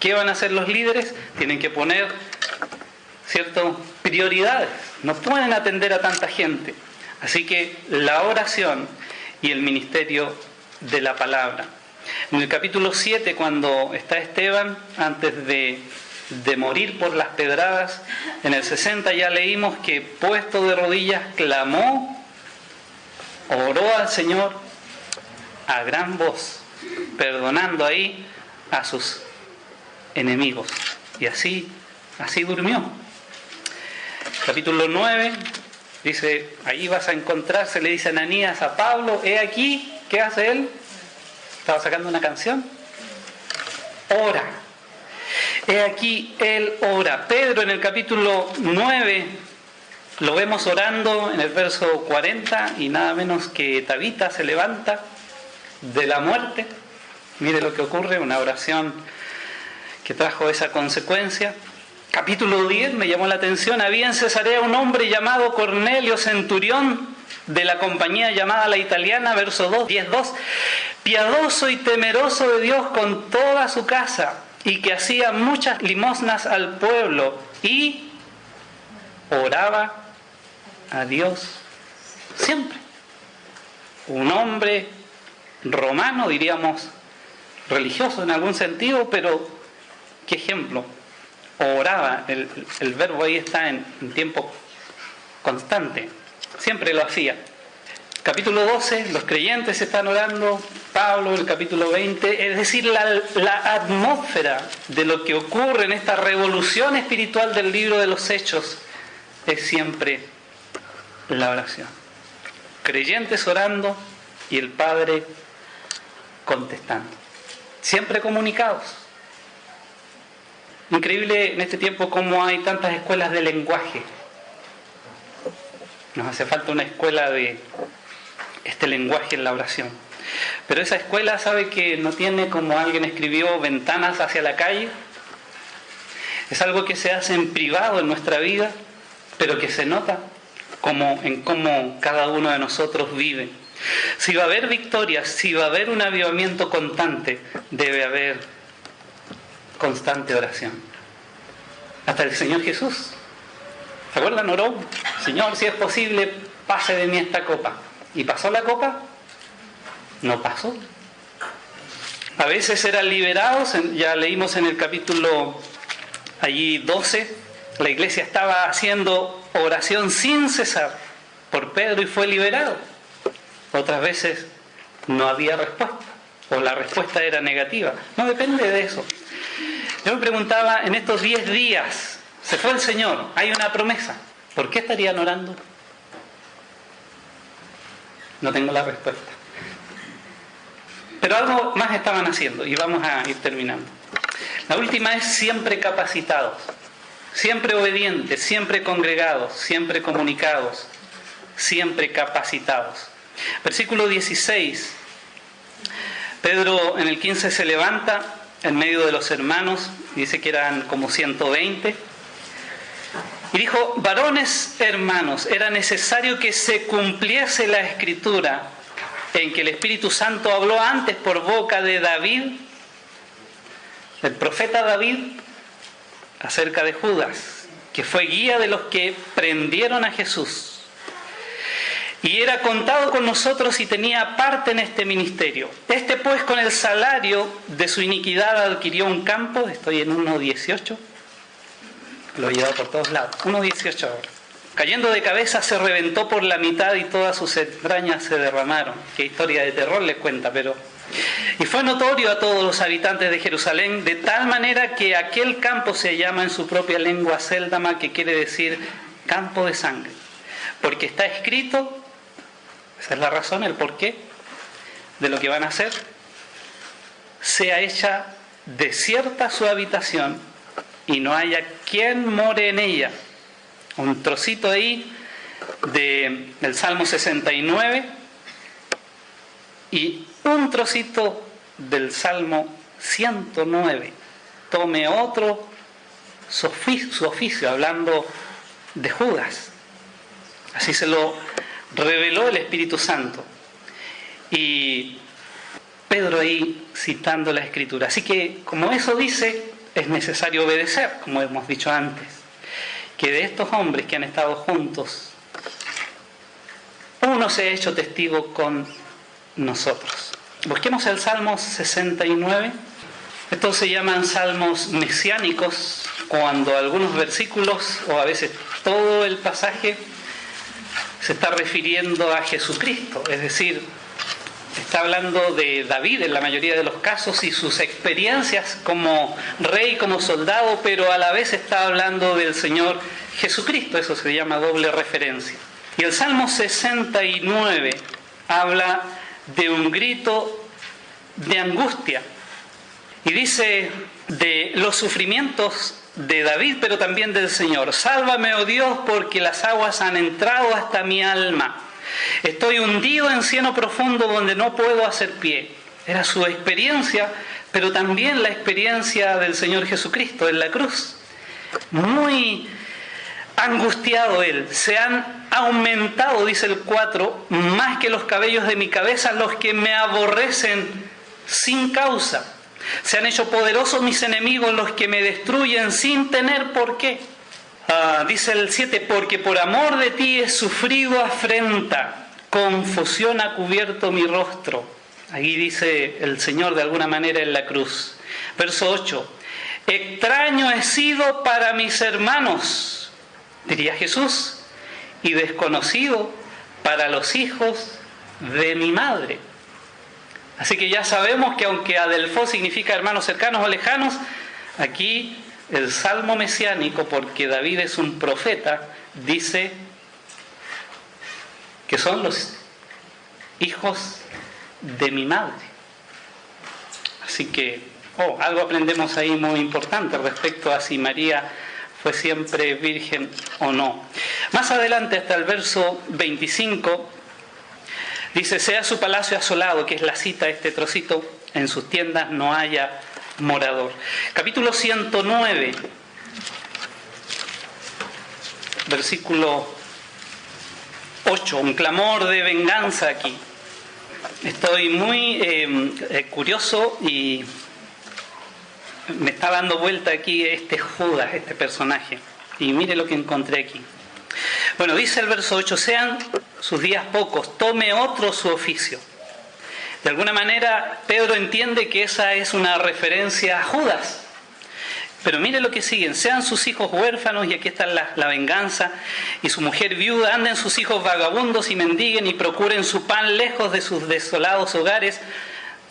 ¿Qué van a hacer los líderes? Tienen que poner ciertas prioridades. No pueden atender a tanta gente. Así que la oración y el ministerio de la palabra. En el capítulo 7, cuando está Esteban, antes de morir por las pedradas, en el 60 ya leímos que puesto de rodillas clamó, oró al Señor a gran voz, perdonando ahí a sus enemigos. Y así durmió. Capítulo 9 dice, ahí vas a encontrarse, le dice Ananías a Pablo, he aquí, ¿qué hace él? Estaba sacando una canción. Ora. He aquí, él ora. Pedro en el capítulo 9 lo vemos orando en el verso 40, y nada menos que Tabita se levanta de la muerte. Mire lo que ocurre, una oración que trajo esa consecuencia. Capítulo 10 me llamó la atención. Había en Cesarea un hombre llamado Cornelio, centurión de la compañía llamada La Italiana, verso 10:2, piadoso y temeroso de Dios con toda su casa, y que hacía muchas limosnas al pueblo y oraba a Dios siempre. Un hombre romano, diríamos religioso en algún sentido, pero ¿qué ejemplo? Oraba, el verbo ahí está en tiempo constante, siempre lo hacía. Capítulo 12, los creyentes están orando, Pablo, el capítulo 20, es decir, la atmósfera de lo que ocurre en esta revolución espiritual del libro de los Hechos es siempre la oración. Creyentes orando y el Padre contestando. Siempre comunicados. Increíble en este tiempo cómo hay tantas escuelas de lenguaje. Nos hace falta una escuela de este lenguaje en la oración. Pero esa escuela sabe que no tiene, como alguien escribió, ventanas hacia la calle. Es algo que se hace en privado en nuestra vida, pero que se nota en cómo cada uno de nosotros vive. Si va a haber victorias, si va a haber un avivamiento constante, debe haber constante oración. Hasta el Señor Jesús, ¿se acuerdan? Oró: Señor, si es posible, pase de mí esta copa. ¿Y pasó la copa? No pasó. A veces eran liberados, ya leímos en el capítulo allí 12, la iglesia estaba haciendo oración sin cesar por Pedro y fue liberado. Otras veces no había respuesta, o la respuesta era negativa. No depende de eso. Yo me preguntaba, en estos 10 días, se fue el Señor, hay una promesa, ¿por qué estarían orando? No tengo la respuesta. Pero algo más estaban haciendo, y vamos a ir terminando. La última es siempre capacitados, siempre obedientes, siempre congregados, siempre comunicados, siempre capacitados. Versículo 16. Pedro en el 15 se levanta en medio de los hermanos, dice que eran como 120, y dijo: varones hermanos, era necesario que se cumpliese la escritura en que el Espíritu Santo habló antes por boca de David, el profeta David, acerca de Judas, que fue guía de los que prendieron a Jesús. Y era contado con nosotros y tenía parte en este ministerio. Este pues con el salario de su iniquidad adquirió un campo. Estoy en 1.18. Lo he llevado por todos lados. 1.18 ahora. Cayendo de cabeza se reventó por la mitad y todas sus entrañas se derramaron. Qué historia de terror les cuenta, pero... Y fue notorio a todos los habitantes de Jerusalén, de tal manera que aquel campo se llama en su propia lengua Séldama, que quiere decir campo de sangre. Porque está escrito... Esa es la razón, el porqué de lo que van a hacer. Sea hecha desierta su habitación y no haya quien more en ella. Un trocito ahí del Salmo 69 y un trocito del Salmo 109. Tome otro su oficio hablando de Judas. Así se lo reveló el Espíritu Santo. Y Pedro ahí citando la Escritura. Así que, como eso dice, es necesario obedecer, como hemos dicho antes. Que de estos hombres que han estado juntos, uno se ha hecho testigo con nosotros. Busquemos el Salmo 69. Estos se llaman salmos mesiánicos, cuando algunos versículos, o a veces todo el pasaje, se está refiriendo a Jesucristo, es decir, está hablando de David en la mayoría de los casos y sus experiencias como rey, como soldado, pero a la vez está hablando del Señor Jesucristo, eso se llama doble referencia. Y el Salmo 69 habla de un grito de angustia y dice de los sufrimientos de David, pero también del Señor. Sálvame, oh Dios, porque las aguas han entrado hasta mi alma. Estoy hundido en cieno profundo donde no puedo hacer pie. Era su experiencia, pero también la experiencia del Señor Jesucristo en la cruz. Muy angustiado él. Se han aumentado, dice el 4, más que los cabellos de mi cabeza, los que me aborrecen sin causa. Se han hecho poderosos mis enemigos, los que me destruyen sin tener por qué. Dice el 7, porque por amor de ti he sufrido afrenta, confusión ha cubierto mi rostro. Ahí dice el Señor de alguna manera en la cruz. Verso 8, extraño he sido para mis hermanos, diría Jesús, y desconocido para los hijos de mi madre. Así que ya sabemos que aunque adelfo significa hermanos cercanos o lejanos, aquí el salmo mesiánico, porque David es un profeta, dice que son los hijos de mi madre. Así que, algo aprendemos ahí muy importante respecto a si María fue siempre virgen o no. Más adelante, hasta el verso 25, dice: sea su palacio asolado, que es la cita, este trocito, en sus tiendas no haya morador. Capítulo 109, versículo 8, un clamor de venganza aquí. Estoy muy curioso y me está dando vuelta aquí Judas, este personaje. Y mire lo que encontré aquí. Bueno, dice el verso 8: sean sus días pocos, tome otro su oficio. De alguna manera, Pedro entiende que esa es una referencia a Judas. Pero mire lo que siguen: sean sus hijos huérfanos, y aquí está la venganza, y su mujer viuda, anden sus hijos vagabundos y mendiguen y procuren su pan lejos de sus desolados hogares.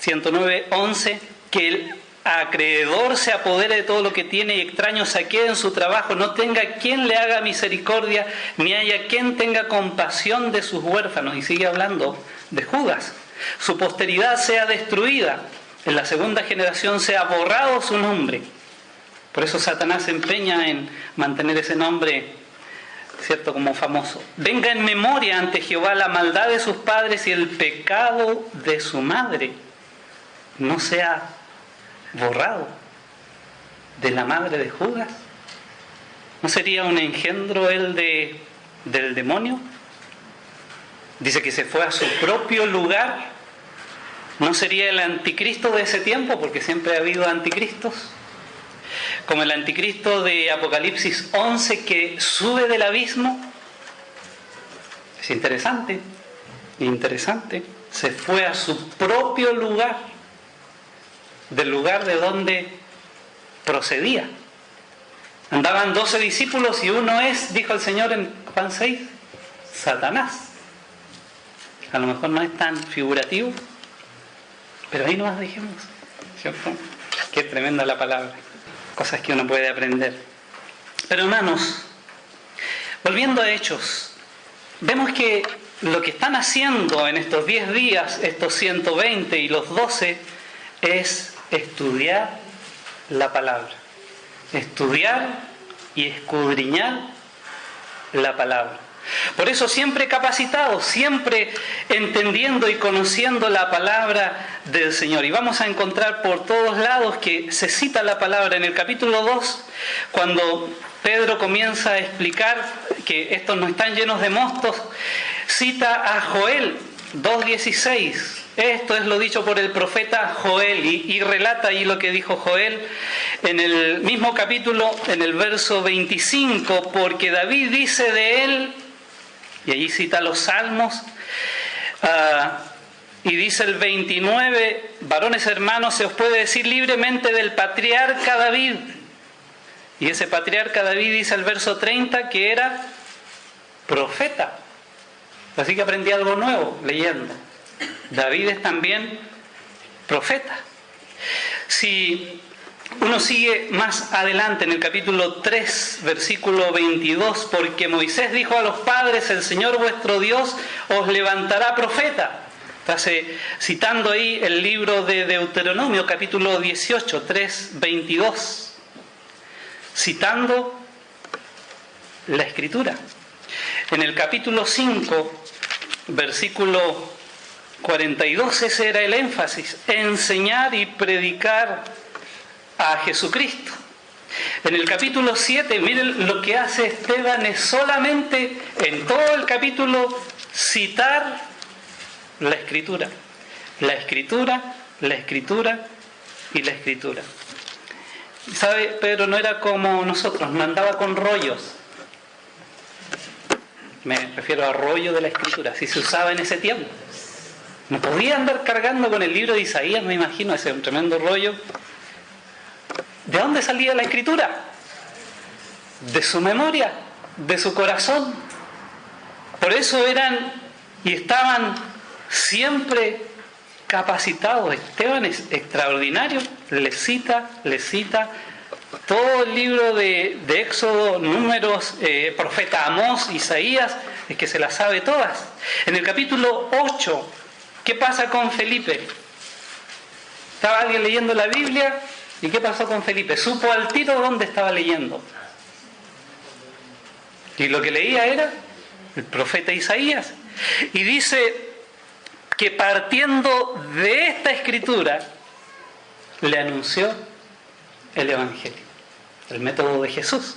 109:11, que el acreedor se apodere de todo lo que tiene y extraño saquee en su trabajo, no tenga quien le haga misericordia, ni haya quien tenga compasión de sus huérfanos. Y sigue hablando de Judas. Su posteridad sea destruida, en la segunda generación sea borrado su nombre. Por eso Satanás se empeña en mantener ese nombre, ¿cierto?, como famoso. Venga en memoria ante Jehová la maldad de sus padres y el pecado de su madre. No sea borrado de la madre de Judas. ¿No sería un engendro él del demonio? Dice que se fue a su propio lugar. ¿No sería el anticristo de ese tiempo? Porque siempre ha habido anticristos. Como el anticristo de Apocalipsis 11 que sube del abismo. Es interesante. Se fue a su propio lugar. Del lugar de donde procedía. Andaban 12 discípulos y uno es, dijo el Señor en Juan 6, Satanás. A lo mejor no es tan figurativo, pero ahí nos dijimos, ¿cierto? Qué tremenda la palabra. Cosas que uno puede aprender. Pero hermanos, volviendo a Hechos, vemos que lo que están haciendo en estos 10 días, estos 120 y los 12, es estudiar la palabra. Estudiar y escudriñar la palabra. Por eso siempre capacitados, siempre entendiendo y conociendo la palabra del Señor. Y vamos a encontrar por todos lados que se cita la palabra. En el capítulo 2, cuando Pedro comienza a explicar que estos no están llenos de mostos, cita a Joel 2:16. Esto es lo dicho por el profeta Joel, y relata ahí lo que dijo Joel en el mismo capítulo, en el verso 25, porque David dice de él, y allí cita los salmos, y dice el 29, varones hermanos, se os puede decir libremente del patriarca David. Y ese patriarca David, dice el verso 30, que era profeta. Así que aprendí algo nuevo leyendo. David es también profeta. Si uno sigue más adelante en el capítulo 3, versículo 22, porque Moisés dijo a los padres, el Señor vuestro Dios os levantará profeta. Está citando ahí el libro de Deuteronomio, capítulo 18, 3, 22. Citando la Escritura. En el capítulo 5, versículo 42, ese era el énfasis: enseñar y predicar a Jesucristo. En el capítulo 7, miren lo que hace Esteban, es solamente en todo el capítulo citar la Escritura. La Escritura, la Escritura y la Escritura. ¿Sabe? Pedro no era como nosotros, no andaba con rollos. Me refiero a rollo de la Escritura, si se usaba en ese tiempo. No podía andar cargando con el libro de Isaías, me imagino, ese un tremendo rollo. ¿De dónde salía la Escritura? De su memoria, de su corazón. Por eso eran y estaban siempre capacitados. Esteban es extraordinario, le cita todo el libro de Éxodo, Números, profeta Amós, Isaías, es que se las sabe todas. En el capítulo 8, ¿qué pasa con Felipe? Estaba alguien leyendo la Biblia, ¿y qué pasó con Felipe? Supo al tiro dónde estaba leyendo. Y lo que leía era el profeta Isaías. Y dice que partiendo de esta escritura, le anunció el Evangelio, el método de Jesús.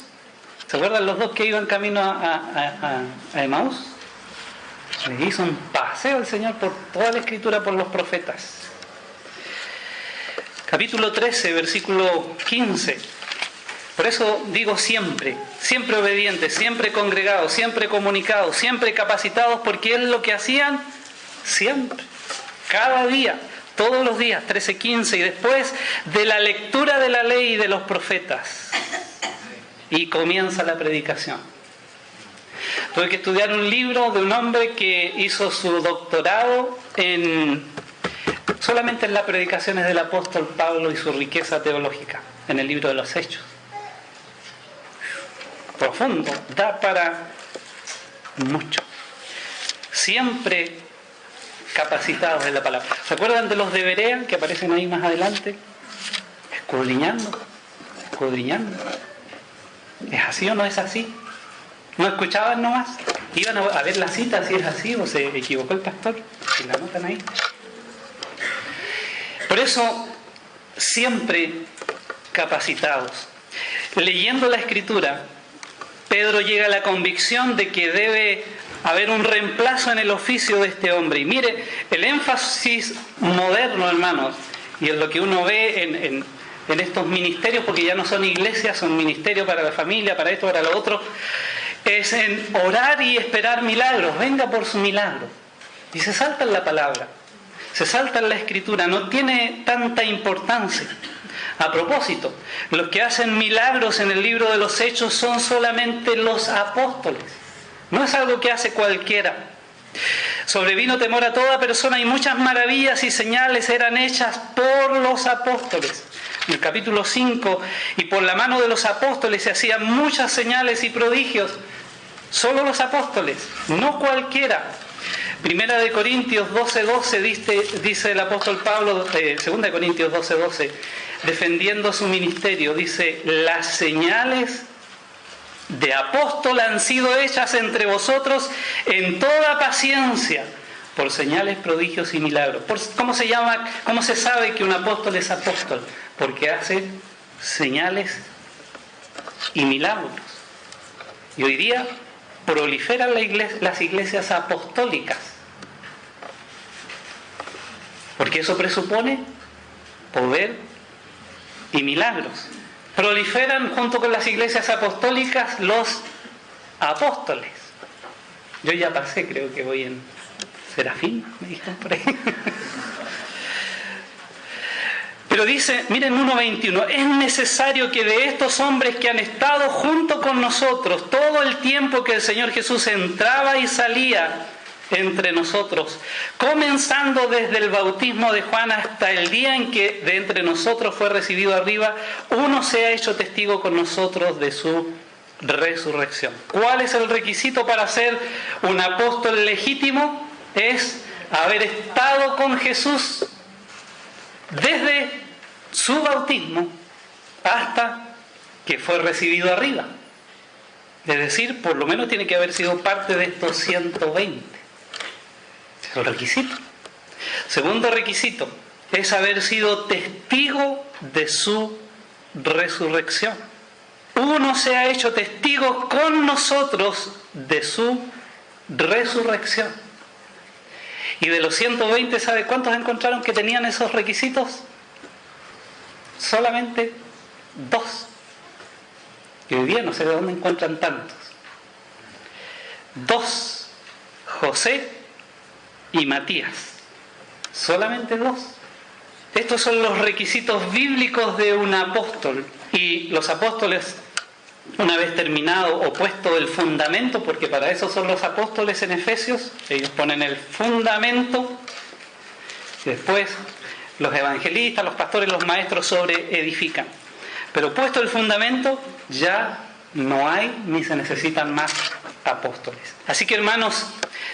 ¿Se acuerdan los dos que iban camino a Emaús? Le hizo un paseo el Señor por toda la escritura, por los profetas. Capítulo 13, versículo 15. Por eso digo siempre, siempre obedientes, siempre congregados, siempre comunicados, siempre capacitados, porque es lo que hacían siempre, cada día, todos los días, 13, 15, y después de la lectura de la ley y de los profetas. Y comienza la predicación. Tuve que estudiar un libro de un hombre que hizo su doctorado solamente en las predicaciones del apóstol Pablo y su riqueza teológica, en el libro de los Hechos. Profundo, da para mucho. Siempre capacitados en la palabra. ¿Se acuerdan de los de Berea que aparecen ahí más adelante? Escudriñando. ¿Es así o no es así? ¿No escuchaban nomás? Iban a ver la cita si es así o se equivocó el pastor. Si la anotan ahí. Por eso, siempre capacitados. Leyendo la Escritura, Pedro llega a la convicción de que debe haber un reemplazo en el oficio de este hombre. Y mire, el énfasis moderno, hermanos, y en lo que uno ve en estos ministerios, porque ya no son iglesias, son ministerios para la familia, para esto, para lo otro, es en orar y esperar milagros. Venga por su milagro. Y se salta en la palabra, se salta en la Escritura, no tiene tanta importancia. A propósito, los que hacen milagros en el libro de los Hechos son solamente los apóstoles. No es algo que hace cualquiera. Sobrevino temor a toda persona y muchas maravillas y señales eran hechas por los apóstoles. En el capítulo 5, y por la mano de los apóstoles se hacían muchas señales y prodigios. Solo los apóstoles, no cualquiera. Primera de Corintios 12:12 dice el apóstol Pablo, segunda de Corintios 12:12, defendiendo su ministerio, dice: las señales de apóstol han sido hechas entre vosotros en toda paciencia, por señales, prodigios y milagros. ¿Cómo se llama? ¿Cómo se sabe que un apóstol es apóstol? Porque hace señales y milagros. Y hoy día proliferan las iglesias apostólicas, porque eso presupone poder y milagros. Proliferan junto con las iglesias apostólicas los apóstoles. Yo ya pasé, creo que voy en Serafín, me dijeron por ahí. Pero dice, miren 1:21, es necesario que de estos hombres que han estado junto con nosotros todo el tiempo que el Señor Jesús entraba y salía entre nosotros, comenzando desde el bautismo de Juan hasta el día en que de entre nosotros fue recibido arriba, uno se ha hecho testigo con nosotros de su resurrección. ¿Cuál es el requisito para ser un apóstol legítimo? Es haber estado con Jesús desde su bautismo hasta que fue recibido arriba. Es decir, por lo menos tiene que haber sido parte de estos 120. Es el requisito. Segundo requisito es haber sido testigo de su resurrección. Uno se ha hecho testigo con nosotros de su resurrección. Y de los 120, ¿sabe cuántos encontraron que tenían esos requisitos? Solamente 2. Y hoy día no sé de dónde encuentran tantos. 2. José y Matías. Solamente 2. Estos son los requisitos bíblicos de un apóstol. Y los apóstoles, una vez terminado o puesto el fundamento, porque para eso son los apóstoles en Efesios, ellos ponen el fundamento, y después los evangelistas, los pastores, los maestros edifican. Pero puesto el fundamento, ya no hay ni se necesitan más apóstoles. Así que, hermanos,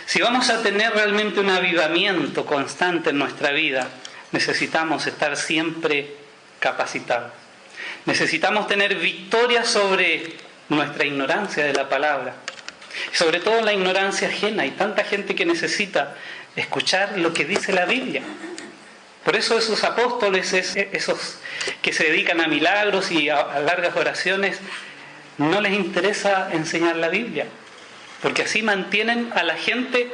si vamos a tener realmente un avivamiento constante en nuestra vida, necesitamos estar siempre capacitados. Necesitamos tener victoria sobre nuestra ignorancia de la palabra, sobre todo la ignorancia ajena. Hay tanta gente que necesita escuchar lo que dice la Biblia. Por eso esos apóstoles, esos que se dedican a milagros y a largas oraciones, no les interesa enseñar la Biblia, porque así mantienen a la gente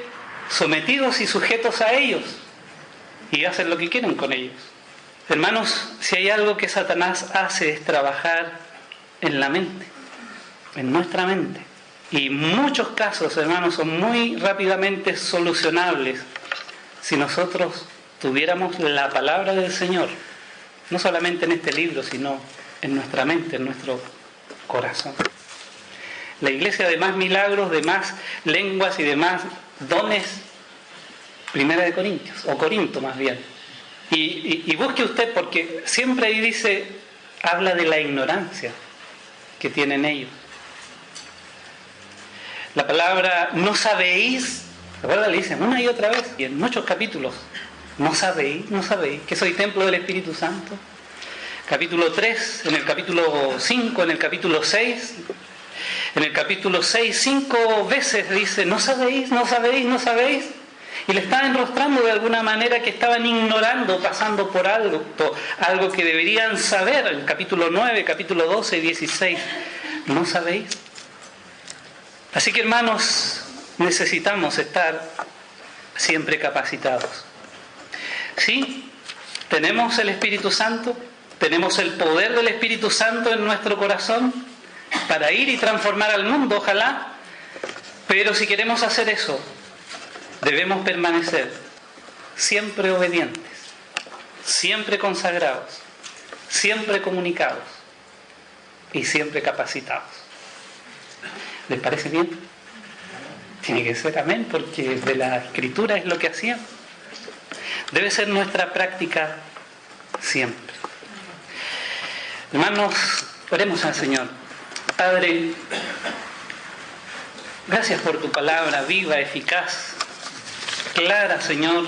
sometidos y sujetos a ellos y hacen lo que quieren con ellos. Hermanos, si hay algo que Satanás hace es trabajar en la mente, en nuestra mente. Y muchos casos, hermanos, son muy rápidamente solucionables si nosotros tuviéramos la palabra del Señor, no solamente en este libro, sino en nuestra mente, en nuestro corazón. La iglesia de más milagros, de más lenguas y de más dones, Primera de Corintios, o Corinto más bien. Y busque usted, porque siempre ahí dice, habla de la ignorancia que tienen ellos. La palabra no sabéis, ¿verdad? Le dicen una y otra vez, y en muchos capítulos, no sabéis, que soy templo del Espíritu Santo. Capítulo 3, en el capítulo 5, en el capítulo 6. En el capítulo 6, 5 veces dice, no sabéis. Y le estaban enrostrando de alguna manera que estaban ignorando, pasando por algo que deberían saber. En el capítulo 9, capítulo 12 y 16, no sabéis. Así que, hermanos, necesitamos estar siempre capacitados. Sí, tenemos el Espíritu Santo, tenemos el poder del Espíritu Santo en nuestro corazón para ir y transformar al mundo, ojalá. Pero si queremos hacer eso, debemos permanecer siempre obedientes, siempre consagrados, siempre comunicados y siempre capacitados. ¿Les parece bien? Tiene que ser amén, porque de la Escritura es lo que hacían. Debe ser nuestra práctica siempre. Hermanos, oremos al Señor. Padre, gracias por tu palabra viva, eficaz, clara, Señor.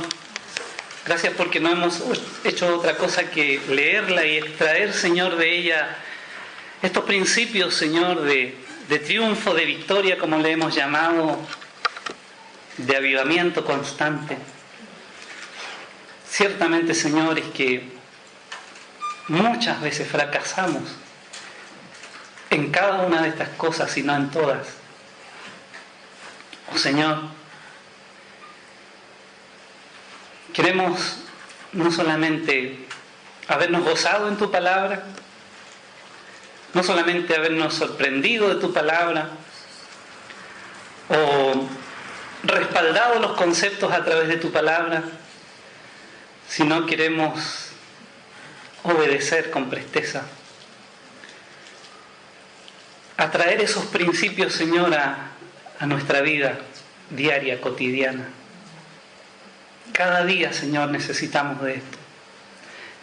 Gracias porque no hemos hecho otra cosa que leerla y extraer, Señor, de ella estos principios, Señor, de triunfo, de victoria, como le hemos llamado, de avivamiento constante. Ciertamente, Señor, es que muchas veces fracasamos en cada una de estas cosas, y no en todas. Oh Señor, queremos no solamente habernos gozado en tu palabra, no solamente habernos sorprendido de tu palabra o respaldado los conceptos a través de tu palabra, sino queremos obedecer con presteza, atraer esos principios, Señor, a nuestra vida diaria, cotidiana. Cada día, Señor, necesitamos de esto.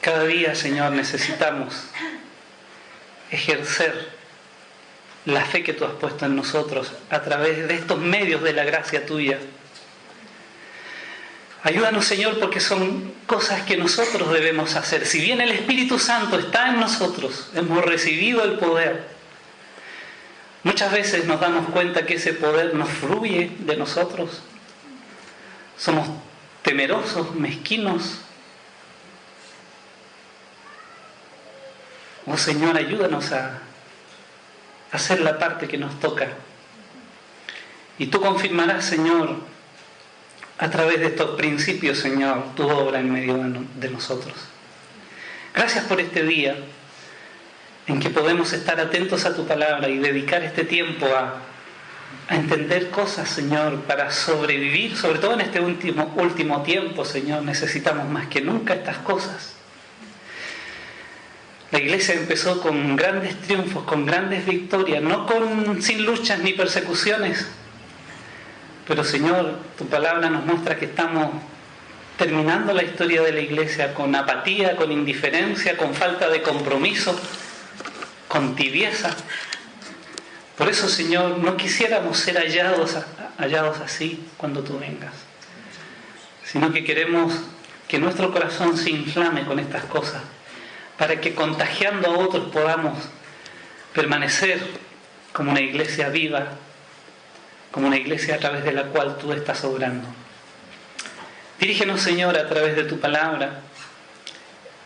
Cada día, Señor, necesitamos ejercer la fe que tú has puesto en nosotros a través de estos medios de la gracia tuya. Ayúdanos, Señor, porque son cosas que nosotros debemos hacer. Si bien el Espíritu Santo está en nosotros, hemos recibido el poder, muchas veces nos damos cuenta que ese poder no fluye de nosotros. Somos temerosos, mezquinos. Oh Señor, ayúdanos a hacer la parte que nos toca. Y tú confirmarás, Señor, a través de estos principios, Señor, tu obra en medio de nosotros. Gracias por este día en que podemos estar atentos a tu palabra y dedicar este tiempo a entender cosas, Señor, para sobrevivir, sobre todo en este último tiempo, Señor. Necesitamos más que nunca estas cosas. La iglesia empezó con grandes triunfos, con grandes victorias, no sin luchas ni persecuciones. Pero, Señor, tu palabra nos muestra que estamos terminando la historia de la iglesia con apatía, con indiferencia, con falta de compromiso, con tibieza. Por eso, Señor, no quisiéramos ser hallados así cuando tú vengas, sino que queremos que nuestro corazón se inflame con estas cosas, para que contagiando a otros podamos permanecer como una iglesia viva, como una iglesia a través de la cual tú estás obrando. Dirígenos, Señor, a través de tu palabra,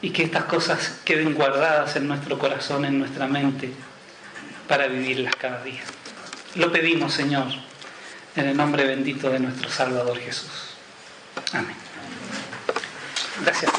y que estas cosas queden guardadas en nuestro corazón, en nuestra mente, para vivirlas cada día. Lo pedimos, Señor, en el nombre bendito de nuestro Salvador Jesús. Amén. Gracias.